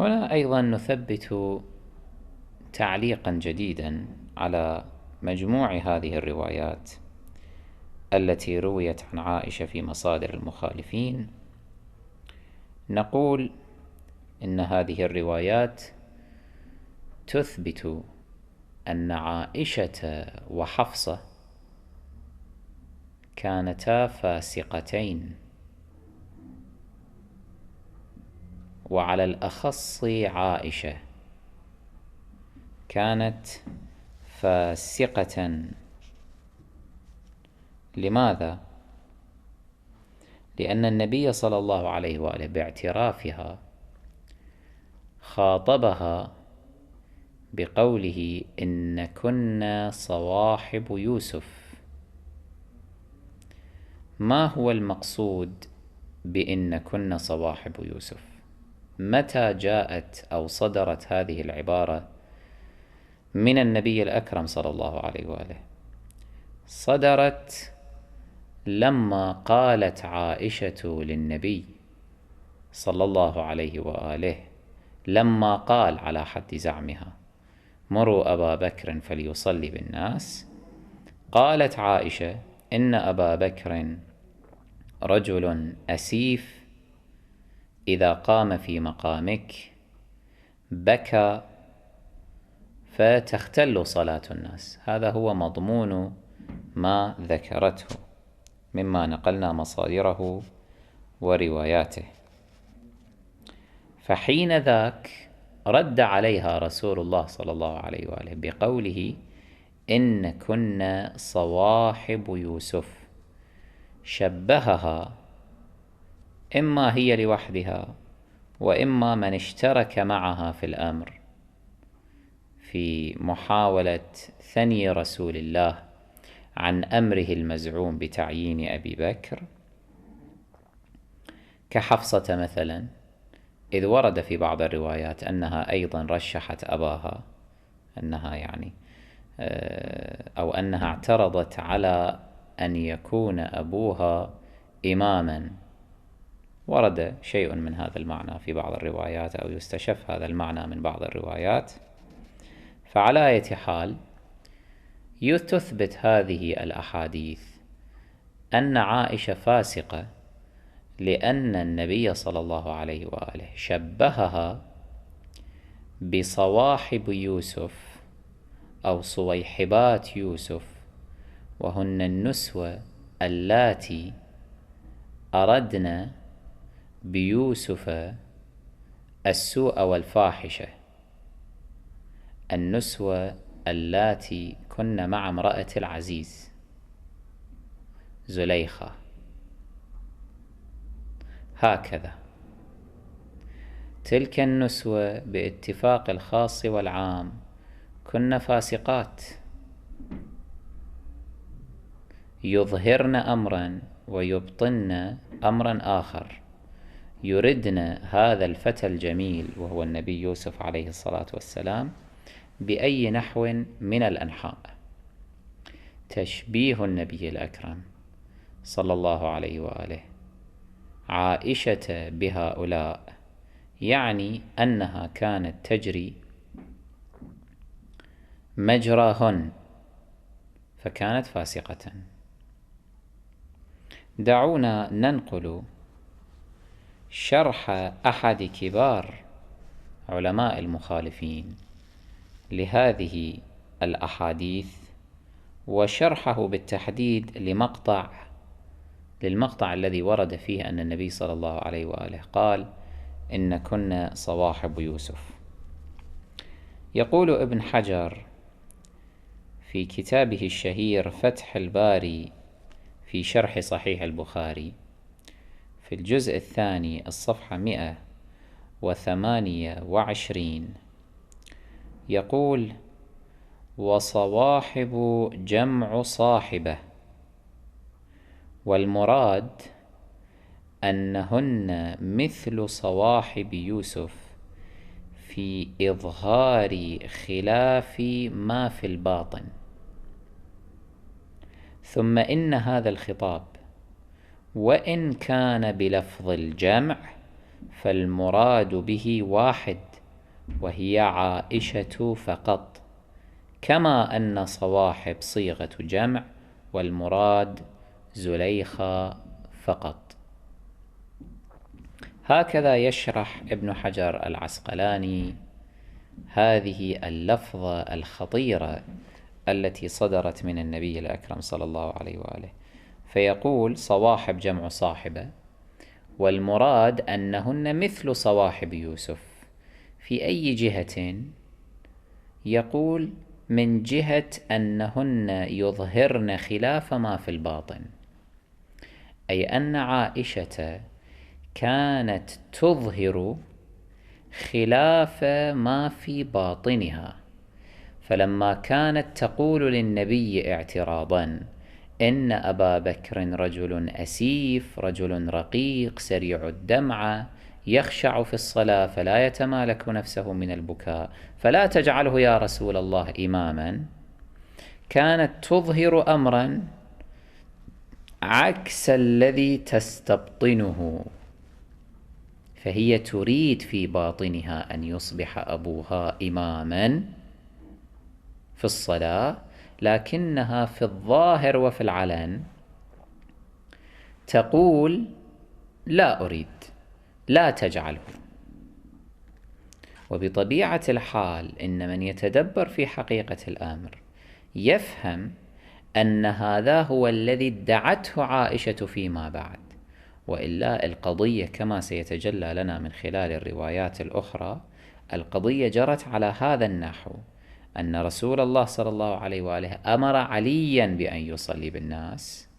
هنا أيضا نثبت تعليقا جديدا على مجموع هذه الروايات التي رويت عن عائشة في مصادر المخالفين. نقول إن هذه الروايات تثبت أن عائشة وحفصة كانتا فاسقتين، وعلى الأخص عائشة كانت فاسقة. لماذا؟ لأن النبي صلى الله عليه وآله باعترافها خاطبها بقوله إن كنا صواحب يوسف. ما هو المقصود بإن كنا صواحب يوسف؟ متى جاءت أو صدرت هذه العبارة من النبي الأكرم صلى الله عليه وآله؟ صدرت لما قالت عائشة للنبي صلى الله عليه وآله، لما قال على حد زعمها مروا أبا بكر فليصلي بالناس، قالت عائشة إن أبا بكر رجل أسيف إذا قام في مقامك بكى فتختل صلاة الناس. هذا هو مضمون ما ذكرته مما نقلنا مصادره ورواياته. فحين ذاك رد عليها رسول الله صلى الله عليه وآله بقوله إن كنا صواحب يوسف، شبهها إما هي لوحدها وإما من اشترك معها في الأمر في محاولة ثني رسول الله عن أمره المزعوم بتعيين أبي بكر، كحفصة مثلا، إذ ورد في بعض الروايات أنها أيضا رشحت أباها، أنها يعني أو أنها اعترضت على أن يكون أبوها إماما. ورد شيء من هذا المعنى في بعض الروايات، أو يستشف هذا المعنى من بعض الروايات. فعلى أي حال تثبت هذه الأحاديث أن عائشة فاسقة، لأن النبي صلى الله عليه وآله شبهها بصواحب يوسف أو صويحبات يوسف، وهن النسوة اللاتي أردن بيوسف السوء والفاحشة، النسوة اللاتي كن مع امرأة العزيز زليخة. هكذا تلك النسوة باتفاق الخاص والعام كن فاسقات، يظهرن أمرا ويبطن أمرا آخر، يردن هذا الفتى الجميل وهو النبي يوسف عليه الصلاة والسلام بأي نحو من الأنحاء. تشبيه النبي الأكرم صلى الله عليه وآله عائشة بهؤلاء يعني أنها كانت تجري مجراهن، فكانت فاسقة. دعونا ننقل شرح أحد كبار علماء المخالفين لهذه الأحاديث، وشرحه بالتحديد للمقطع الذي ورد فيه أن النبي صلى الله عليه وآله قال إن كنا صواحب يوسف. يقول ابن حجر في كتابه الشهير فتح الباري في شرح صحيح البخاري في الجزء الثاني الصفحة 128، يقول: وصواحب جمع صاحبة، والمراد أنهن مثل صواحب يوسف في إظهار خلاف ما في الباطن. ثم إن هذا الخطاب وإن كان بلفظ الجمع فالمراد به واحد، وهي عائشة فقط، كما أن صواحب صيغة جمع والمراد زليخة فقط. هكذا يشرح ابن حجر العسقلاني هذه اللفظة الخطيرة التي صدرت من النبي الأكرم صلى الله عليه وآله، فيقول: صواحب جمع صاحبة، والمراد أنهن مثل صواحب يوسف. في أي جهة؟ يقول: من جهة أنهن يظهرن خلاف ما في الباطن، أي أن عائشة كانت تظهر خلاف ما في باطنها، فلما كانت تقول للنبي اعتراضا إن أبا بكر رجل أسيف، رجل رقيق سريع الدمعة، يخشع في الصلاة فلا يتمالك نفسه من البكاء، فلا تجعله يا رسول الله إماما، كانت تظهر أمرا عكس الذي تستبطنه، فهي تريد في باطنها أن يصبح أبوها إماما في الصلاة، لكنها في الظاهر وفي العلن تقول: لا أريد، لا تجعله. وبطبيعة الحال إن من يتدبر في حقيقة الأمر يفهم أن هذا هو الذي ادعته عائشة فيما بعد، وإلا القضية كما سيتجلى لنا من خلال الروايات الأخرى، القضية جرت على هذا النحو، أن رسول الله صلى الله عليه وآله أمر عليا بأن يصلي بالناس،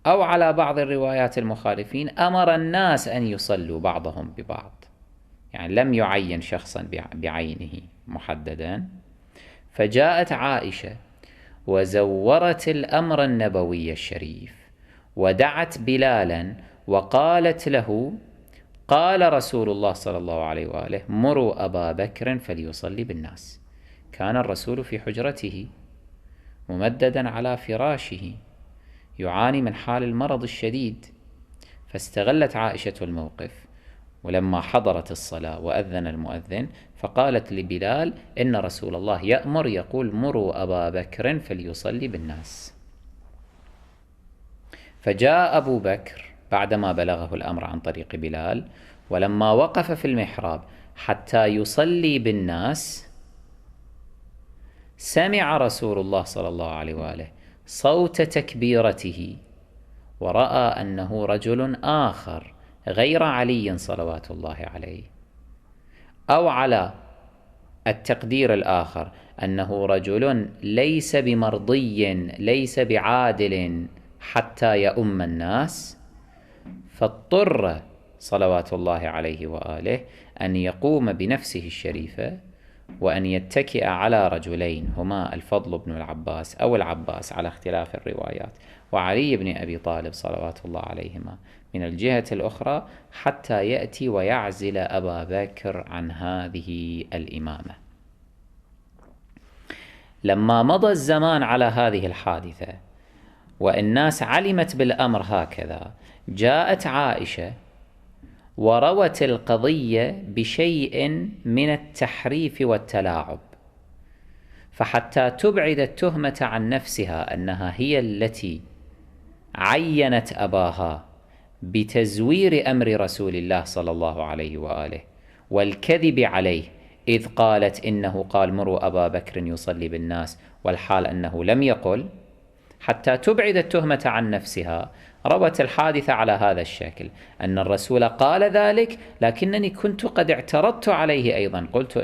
أو على بعض الروايات المخالفين أمر الناس أن يصلوا بعضهم ببعض، يعني لم يعين شخصا بعينه محددا. فجاءت عائشة وزورت الأمر النبوي الشريف، ودعت بلالا وقالت له: قال رسول الله صلى الله عليه وآله: مروا أبا بكر فليصلي بالناس. كان الرسول في حجرته ممددا على فراشه يعاني من حال المرض الشديد، فاستغلت عائشة الموقف، ولما حضرت الصلاة وأذن المؤذن فقالت لبلال: إن رسول الله يأمر يقول: مروا أبا بكر فليصلي بالناس. فجاء أبو بكر بعدما بلغه الأمر عن طريق بلال، ولما وقف في المحراب حتى يصلي بالناس سمع رسول الله صلى الله عليه وآله صوت تكبيرته، ورأى أنه رجل آخر غير علي صلوات الله عليه، أو على التقدير الآخر أنه رجل ليس بمرضي ليس بعادل حتى يؤم الناس، فاضطر صلوات الله عليه وآله أن يقوم بنفسه الشريفة وأن يتكئ على رجلين هما الفضل بن العباس أو العباس على اختلاف الروايات، وعلي بن أبي طالب صلوات الله عليهما من الجهة الأخرى، حتى يأتي ويعزل أبا بكر عن هذه الإمامة. لما مضى الزمان على هذه الحادثة والناس علمت بالأمر هكذا، جاءت عائشة وروت القضية بشيء من التحريف والتلاعب، فحتى تبعد التهمة عن نفسها أنها هي التي عينت أباها بتزوير أمر رسول الله صلى الله عليه وآله والكذب عليه، إذ قالت إنه قال: مروا أبا بكر يصلي بالناس، والحال أنه لم يقل. حتى تبعد التهمة عن نفسها روت الحادثة على هذا الشكل، أن الرسول قال ذلك، لكنني كنت قد اعترضت عليه أيضا، قلت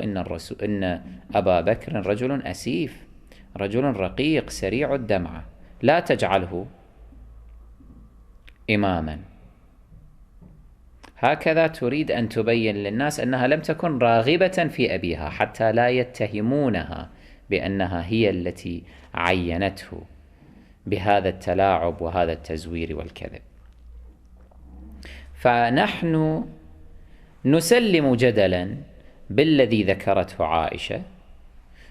إن أبا بكر رجل أسيف، رجل رقيق سريع الدمعة، لا تجعله إماما. هكذا تريد أن تبين للناس أنها لم تكن راغبة في أبيها، حتى لا يتهمونها بأنها هي التي عينته بهذا التلاعب وهذا التزوير والكذب. فنحن نسلم جدلا بالذي ذكرته عائشة،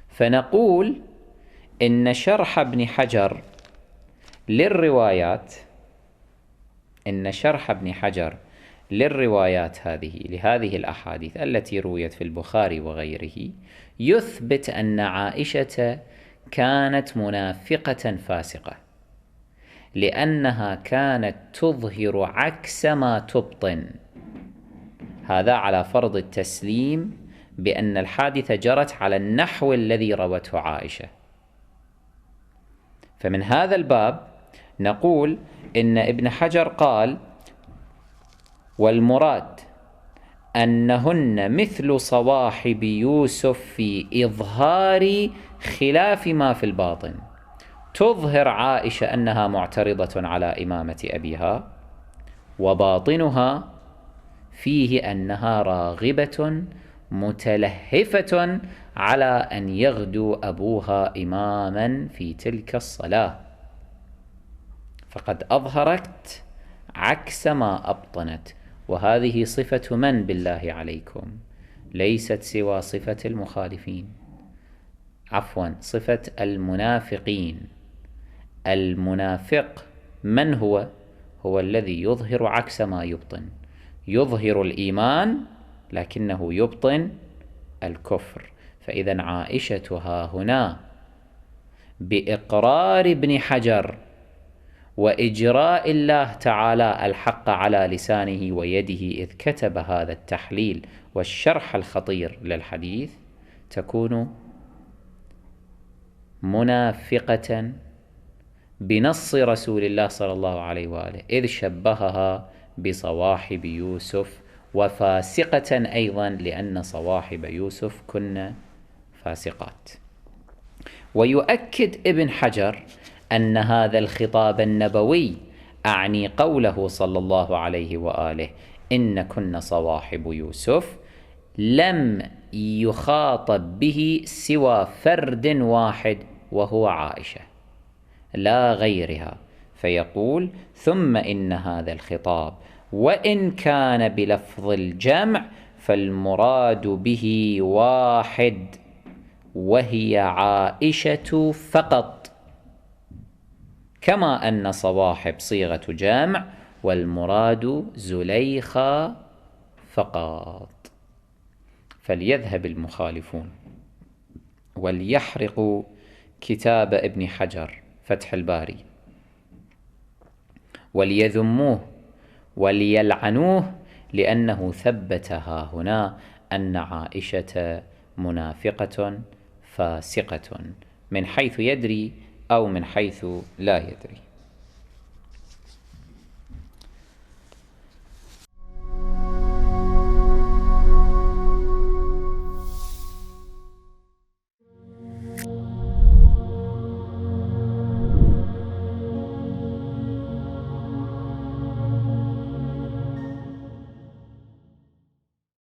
فنقول إن شرح ابن حجر للروايات، إن شرح ابن حجر للروايات لهذه الأحاديث التي رويت في البخاري وغيره يثبت أن عائشة كانت منافقة فاسقة، لأنها كانت تظهر عكس ما تبطن. هذا على فرض التسليم بأن الحادثة جرت على النحو الذي روته عائشة. فمن هذا الباب نقول إن ابن حجر قال: والمراد أنهن مثل صواحب يوسف في إظهار خلاف ما في الباطن. تظهر عائشة أنها معترضة على إمامة أبيها، وباطنها فيه أنها راغبة متلهفة على أن يغدو أبوها إماما في تلك الصلاة، فقد أظهرت عكس ما أبطنت. وهذه صفة من بالله عليكم؟ ليست سوى صفة المخالفين، عفوا صفة المنافقين. المنافق من هو؟ هو الذي يظهر عكس ما يبطن، يظهر الإيمان لكنه يبطن الكفر. فإذا عائشة هنا بإقرار ابن حجر وإجراء الله تعالى الحق على لسانه ويده إذ كتب هذا التحليل والشرح الخطير للحديث، تكون منافقة بنص رسول الله صلى الله عليه وآله، إذ شبهها بصواحب يوسف، وفاسقة أيضا لأن صواحب يوسف كن فاسقات. ويؤكد ابن حجر أن هذا الخطاب النبوي، أعني قوله صلى الله عليه وآله إن كن صواحب يوسف، لم يخاطب به سوى فرد واحد وهو عائشة لا غيرها. فيقول: ثم إن هذا الخطاب وإن كان بلفظ الجمع فالمراد به واحد، وهي عائشة فقط، كما أن صواحب صيغة جمع والمراد زليخة فقط. فليذهب المخالفون وليحرقوا كتاب ابن حجر فتح الباري، وليذموه وليلعنوه، لأنه ثبتها هنا أن عائشة منافقة فاسقة من حيث يدري أو من حيث لا يدري.